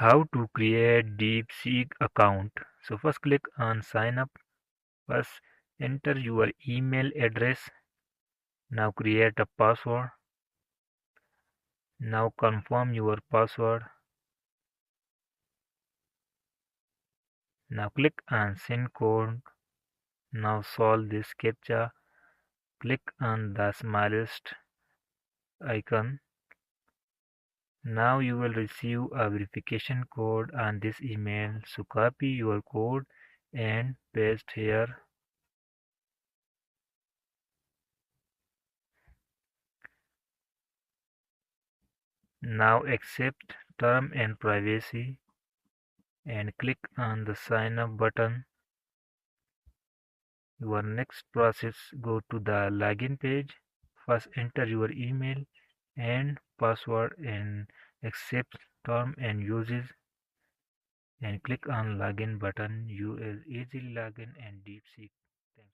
How to create deepseek account. So first click on sign up. First enter your email address. Now create a password. Now confirm your password. Now click on send code. Now solve this captcha. Click on the smallest icon. Now you will receive a verification code on this email. So copy your code and paste here. Now accept term and privacy and click on the sign up button. Your next process, go to the login page. First enter your email and password and accept term and uses and click on login button. You will easily login and deep seek. Thanks.